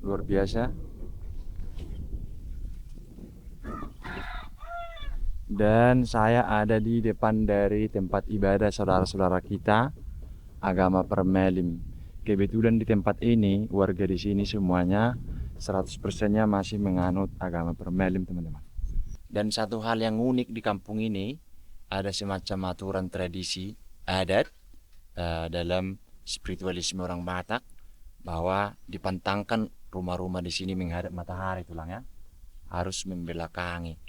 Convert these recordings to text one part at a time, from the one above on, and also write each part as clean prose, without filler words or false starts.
luar biasa. Dan saya ada di depan dari tempat ibadah saudara-saudara kita agama Permelim. Kebetulan di tempat ini warga di sini semuanya 100%-nya masih menganut agama Permelim, teman-teman. Dan satu hal yang unik di kampung ini, ada semacam aturan tradisi adat dalam spiritualisme orang Batak, bahwa dipantangkan rumah-rumah di sini menghadap matahari, tulangnya harus membelakangi.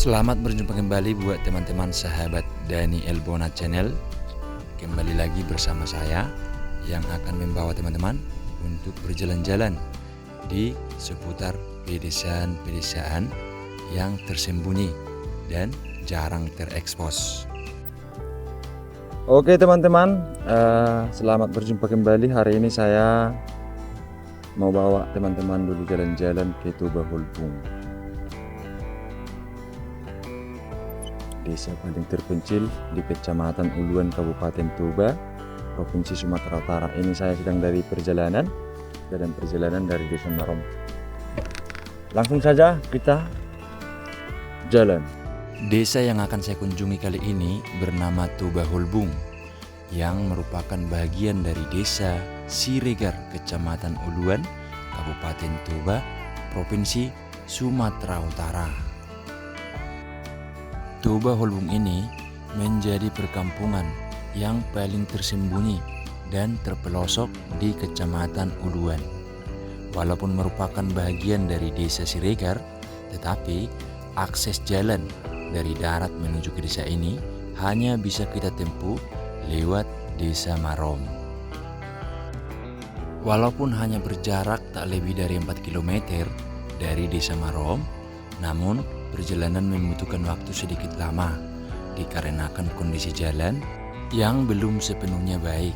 Selamat berjumpa kembali buat teman-teman sahabat Dani Elbona Channel. Kembali lagi bersama saya yang akan membawa teman-teman untuk berjalan-jalan di seputar pedesaan-pedesaan yang tersembunyi dan jarang terekspos. Oke teman-teman, selamat berjumpa kembali. Hari ini saya mau bawa teman-teman dulu jalan-jalan ke Toba Holbung, desa paling terpencil di Kecamatan Uluan, Kabupaten Toba, Provinsi Sumatera Utara. Ini saya sedang dari perjalanan dari Desa Marom. Langsung saja kita jalan. Desa yang akan saya kunjungi kali ini bernama Toba Holbung, yang merupakan bagian dari Desa Siregar, Kecamatan Uluan, Kabupaten Toba, Provinsi Sumatera Utara. Toba Holbung ini menjadi perkampungan yang paling tersembunyi dan terpelosok di Kecamatan Uluan. Walaupun merupakan bagian dari Desa Siregar, tetapi akses jalan dari darat menuju ke desa ini hanya bisa kita tempuh lewat Desa Marom. Walaupun hanya berjarak tak lebih dari 4 km dari Desa Marom, namun perjalanan membutuhkan waktu sedikit lama dikarenakan kondisi jalan yang belum sepenuhnya baik.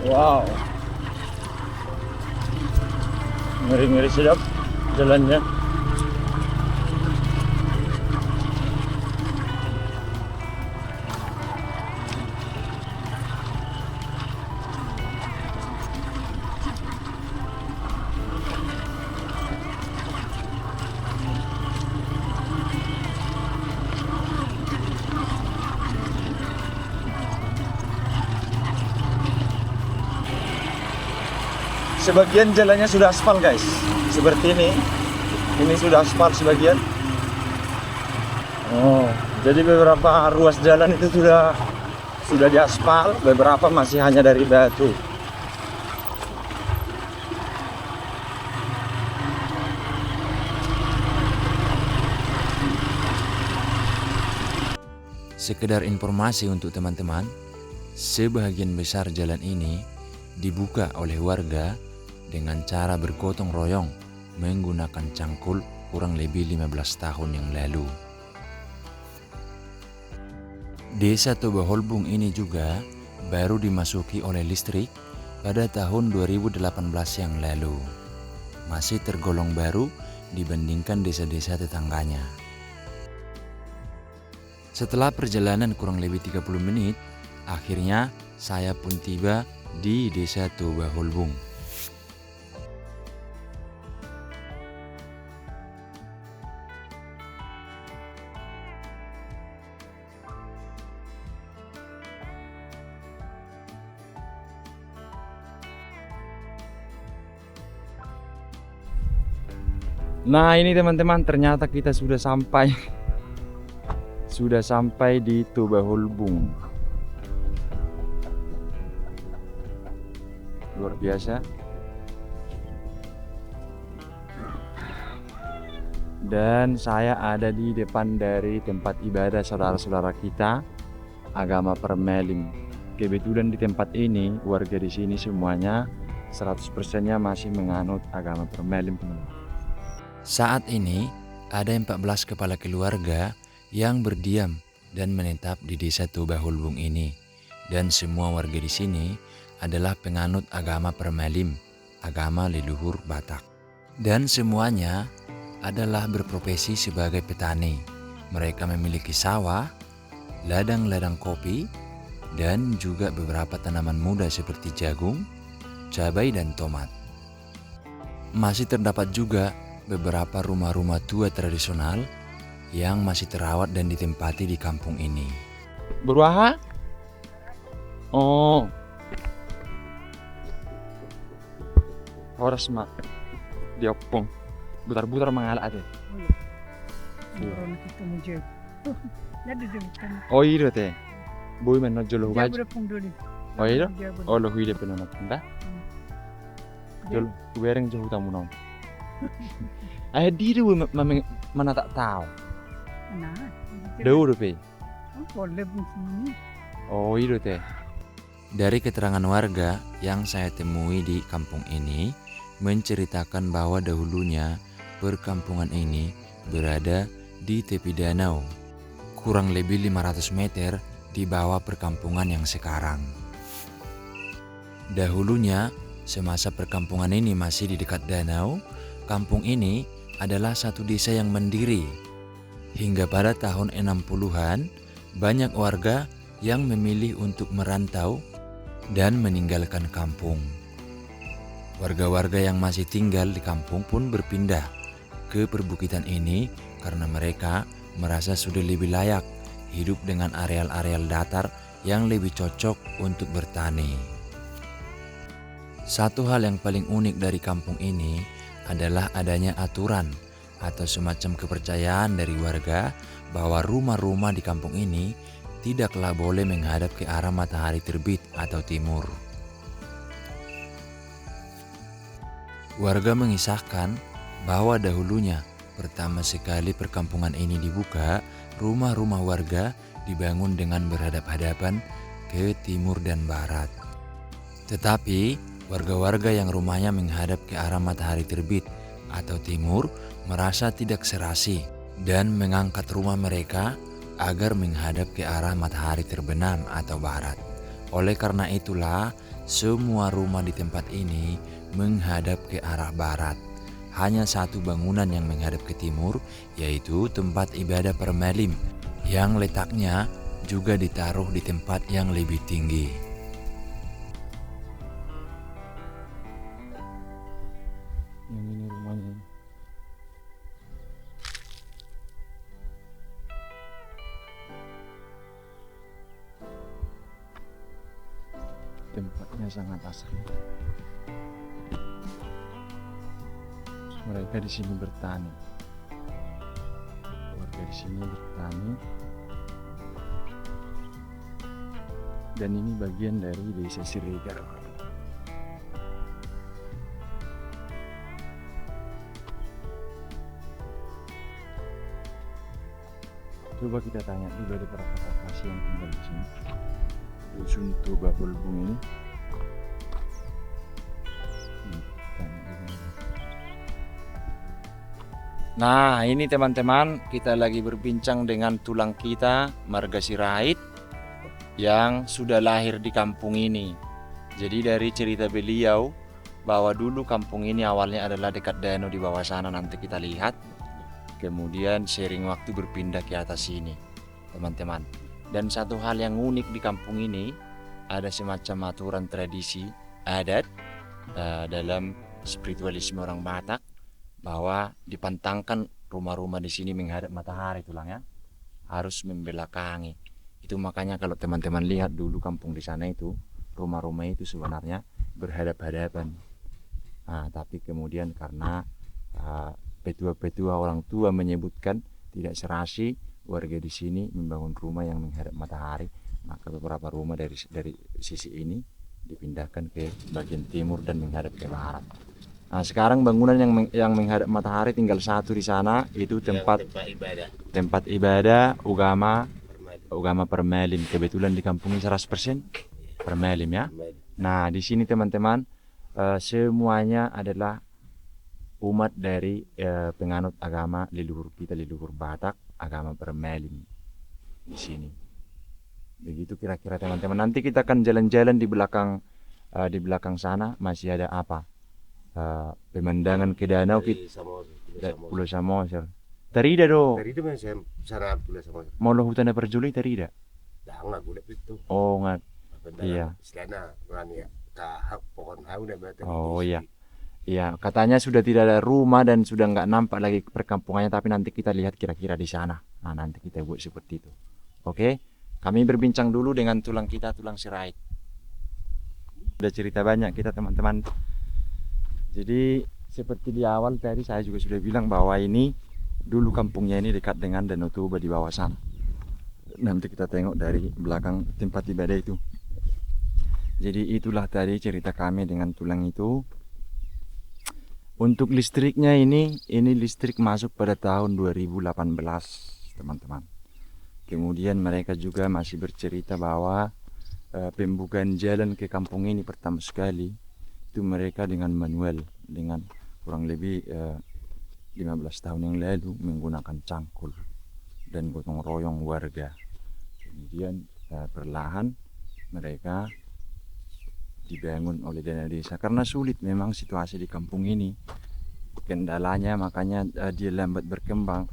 Wow, ngeri-ngeri sedap jalannya. Sebagian jalannya sudah aspal guys, seperti ini. Ini sudah aspal sebagian. Oh, jadi beberapa ruas jalan itu sudah diaspal, beberapa masih hanya dari batu. Sekedar informasi untuk teman-teman, sebagian besar jalan ini dibuka oleh warga dengan cara bergotong royong menggunakan cangkul kurang lebih 15 tahun yang lalu. Desa Toba Holbung ini juga baru dimasuki oleh listrik pada tahun 2018 yang lalu. Masih tergolong baru dibandingkan desa-desa tetangganya. Setelah perjalanan kurang lebih 30 menit, akhirnya saya pun tiba di Desa Toba Holbung. Nah, ini teman-teman, ternyata kita sudah sampai di Toba Holbung. Luar biasa. Dan saya ada di depan dari tempat ibadah saudara-saudara kita agama Permelim. Kebetulan di tempat ini warga di sini semuanya 100%-nya masih menganut agama Permelim, teman-teman. Saat ini ada 14 kepala keluarga yang berdiam dan menetap di Desa Toba Holbung ini, dan semua warga di sini adalah penganut agama Permelim, agama leluhur Batak. Dan semuanya adalah berprofesi sebagai petani. Mereka memiliki sawah, ladang-ladang kopi, dan juga beberapa tanaman muda seperti jagung, cabai, dan tomat. Masih terdapat juga beberapa rumah-rumah tua tradisional yang masih terawat dan ditempati di kampung ini. Beruaha? Oh. Horas mak. Diopong. Butar-butar mengalak aja. Oh iya teh. Boy men jolo baj. Oh iya? Oh lo huide penonat nda. Jolo wereng jolo tamu nom. Ayah diri mana tak tahu. Dulu pe. Oh iya teh. Dari keterangan warga yang saya temui di kampung ini menceritakan bahwa dahulunya perkampungan ini berada di tepi danau, kurang lebih 500 meter di bawah perkampungan yang sekarang. Dahulunya, semasa perkampungan ini masih di dekat danau, kampung ini adalah satu desa yang mandiri. Hingga pada tahun 60-an, banyak warga yang memilih untuk merantau dan meninggalkan kampung. Warga-warga yang masih tinggal di kampung pun berpindah ke perbukitan ini karena mereka merasa sudah lebih layak hidup dengan areal-areal datar yang lebih cocok untuk bertani. Satu hal yang paling unik dari kampung ini adalah adanya aturan atau semacam kepercayaan dari warga bahwa rumah-rumah di kampung ini tidaklah boleh menghadap ke arah matahari terbit atau timur. Warga mengisahkan bahwa dahulunya pertama sekali perkampungan ini dibuka, rumah-rumah warga dibangun dengan berhadap-hadapan ke timur dan barat. Tetapi warga-warga yang rumahnya menghadap ke arah matahari terbit atau timur merasa tidak serasi dan mengangkat rumah mereka agar menghadap ke arah matahari terbenam atau barat. Oleh karena itulah, semua rumah di tempat ini menghadap ke arah barat. Hanya satu bangunan yang menghadap ke timur, yaitu tempat ibadah Permelim, yang letaknya juga ditaruh di tempat yang lebih tinggi. Yang ini rumahnya. Tempatnya sangat asri. Mereka di sini bertani. Warga di sini bertani. Dan ini bagian dari Desa Siregar. Coba kita tanya juga ada beberapa lokasi yang tinggal di sini. Dusun Toba Holbung ini. Nah, ini teman-teman, kita lagi berbincang dengan tulang kita, Marga Sirait, yang sudah lahir di kampung ini. Jadi dari cerita beliau bahwa dulu kampung ini awalnya adalah dekat danau di bawah sana, nanti kita lihat. Kemudian sering waktu berpindah ke atas sini, teman-teman. Dan satu hal yang unik di kampung ini, ada semacam aturan tradisi adat dalam spiritualisme orang Batak bahwa dipantangkan rumah-rumah di sini menghadap matahari tulangnya harus membelakangi. Itu makanya kalau teman-teman lihat dulu kampung di sana itu rumah-rumah itu sebenarnya berhadap-hadapan. Nah, tapi kemudian karena petua-petua orang tua menyebutkan tidak serasi warga di sini membangun rumah yang menghadap matahari, maka beberapa rumah dari sisi ini dipindahkan ke bagian timur dan menghadap ke barat. Nah, sekarang bangunan yang menghadap matahari tinggal satu di sana, itu tempat ibadah Ugama Permelim. Kebetulan di kampung ini 100% Permelim ya. Nah, di sini teman-teman semuanya adalah umat dari penganut agama leluhur kita, leluhur Batak, agama Permelim di sini. Begitu kira-kira teman-teman. Nanti kita akan jalan-jalan di belakang sana masih ada apa? Pemandangan ke danau Pulau Samosir. Tarida do. Tarida masih sana Pulau Samosir. Mau lo hutan perjuli tarida. Dah nggak boleh itu. Oh nggak. Iya. Istilahnya ya kahak pohon au na berarti. Oh iya. Iya, katanya sudah tidak ada rumah dan sudah nggak nampak lagi perkampungannya, tapi nanti kita lihat kira-kira di sana. Nah, nanti kita buat seperti itu. Oke? Kami berbincang dulu dengan tulang sirait. Sudah cerita banyak kita teman-teman. Jadi seperti di awal tadi saya juga sudah bilang bahwa ini dulu kampungnya ini dekat dengan Danau Toba di bawah sana. Nanti kita tengok dari belakang tempat ibadah itu. Jadi itulah tadi cerita kami dengan tulang itu. Untuk listriknya ini listrik masuk pada tahun 2018 teman-teman. Kemudian mereka juga masih bercerita bahwa pembukaan jalan ke kampung ini pertama sekali itu mereka dengan manual, dengan kurang lebih 15 tahun yang lalu menggunakan cangkul dan gotong royong warga. Kemudian perlahan mereka dibangun oleh dana desa karena sulit memang situasi di kampung ini. Kendalanya makanya dia lambat berkembang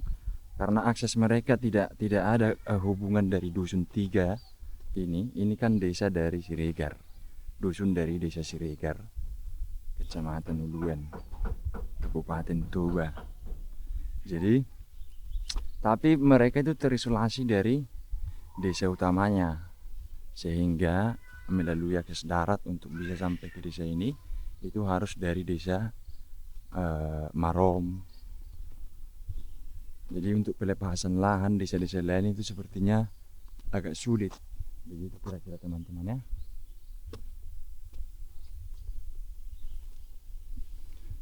karena akses mereka tidak ada hubungan dari dusun 3 ini kan desa dari Siregar, dusun dari desa Siregar, Kecamatan Uluan, Kabupaten Toba. Jadi tapi mereka itu terisolasi dari desa utamanya sehingga melalui akses darat untuk bisa sampai ke desa ini itu harus dari desa Marom. Jadi untuk pelepasan lahan desa-desa lain itu sepertinya agak sulit. Begitu kira-kira teman-teman ya.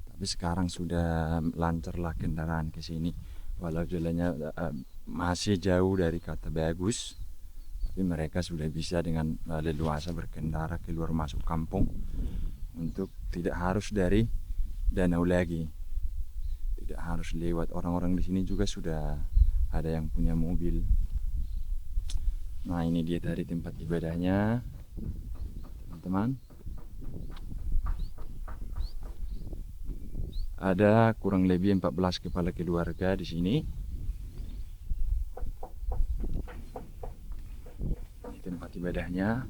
Tapi sekarang sudah lancarlah kendaraan ke sini. Walau jalannya masih jauh dari kata bagus, tapi mereka sudah bisa dengan leluasa berkendara keluar masuk kampung untuk tidak harus dari danau lagi, tidak harus lewat. Orang-orang di sini juga sudah ada yang punya mobil. Nah, ini dia tadi tempat ibadahnya teman-teman. Ada kurang lebih 14 kepala keluarga di sini. Tempat ibadahnya.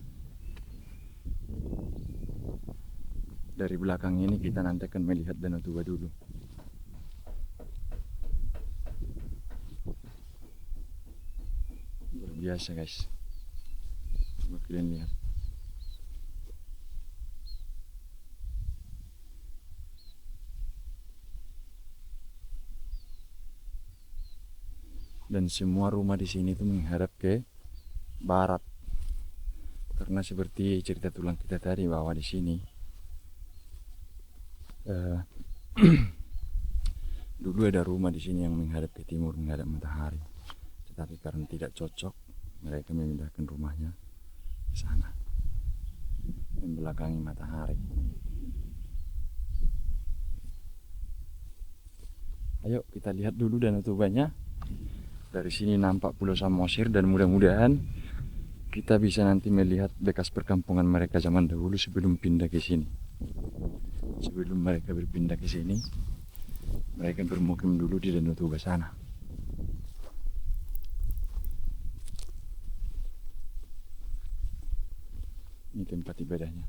Dari belakang ini kita nanti akan melihat Danau Toba dulu. Luar biasa guys. Coba kalian lihat. Dan semua rumah di sini tuh menghadap ke barat. Karena seperti cerita tulang kita tadi bahwa di sini dulu ada rumah di sini yang menghadap ke timur, menghadap matahari. Tetapi karena tidak cocok, mereka memindahkan rumahnya ke sana, membelakangi matahari. Ayo kita lihat dulu Danau Tobanya. Dari sini nampak Pulau Samosir dan mudah-mudahan kita bisa nanti melihat bekas perkampungan mereka zaman dahulu sebelum pindah ke sini. Sebelum mereka berpindah ke sini, mereka bermukim dulu di Danau Toba sana. Ini Ini tempat ibadahnya.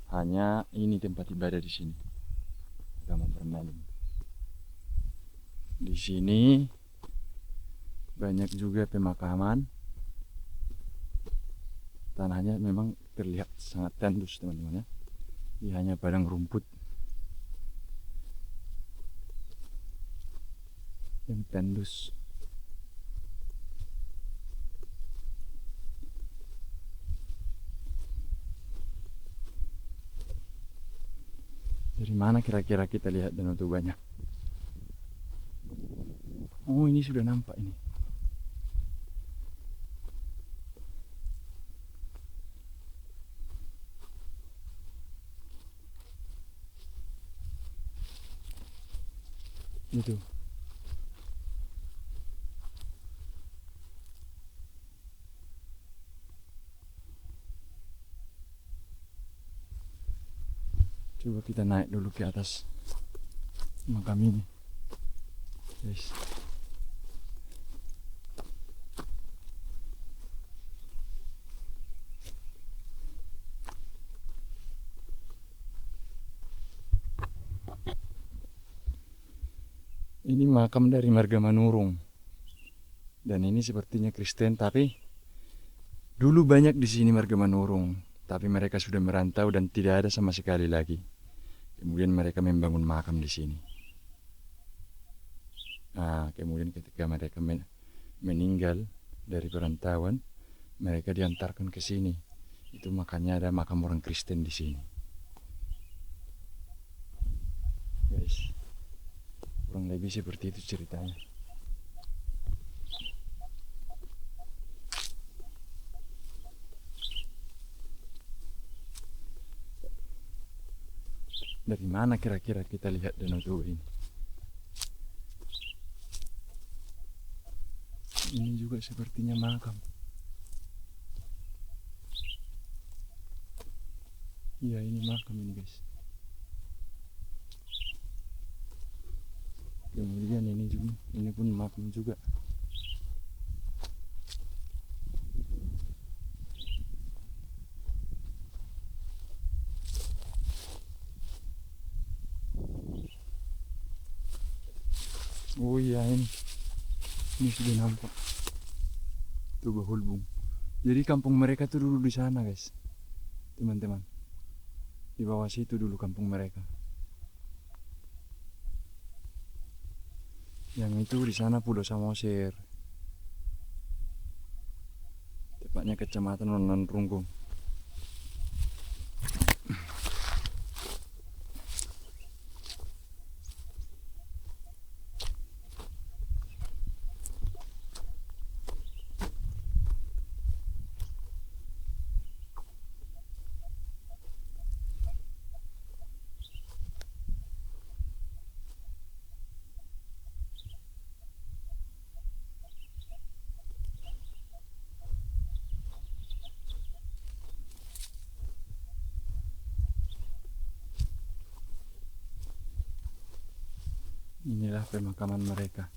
Hanya ini tempat ibadah di sini. Agama Permelin. Di sini banyak juga pemakaman. Tanahnya memang terlihat sangat tandus, teman-teman ya. Ini hanya padang rumput yang tandus. Dari mana kira-kira kita lihat Danau Tobanya? Oh, ini sudah nampak ini. Itu. Coba kita naik dulu ke atas makam ini, guys. Ini makam dari marga Manurung. Dan ini sepertinya Kristen, tapi dulu banyak di sini marga Manurung, tapi mereka sudah merantau dan tidak ada sama sekali lagi. Kemudian mereka membangun makam di sini. Nah, kemudian ketika mereka meninggal dari perantauan, mereka diantarkan ke sini. Itu makanya ada makam orang Kristen di sini, guys. Kurang lebih seperti itu ceritanya. Dari mana kira-kira kita lihat Danau Toba ini? Ini juga sepertinya makam. Iya, ini makam ini, guys. Kemudian ini juga, ini pun makam juga. Oh iya, ini sudah nampak. Tuh Bahulbung. Jadi kampung mereka tuh dulu di sana, guys. Teman-teman. Di bawah situ dulu kampung mereka. Yang itu di sana Pulau Samosir. Tepatnya Kecamatan Nonrunggung. Inilah pemakaman mereka.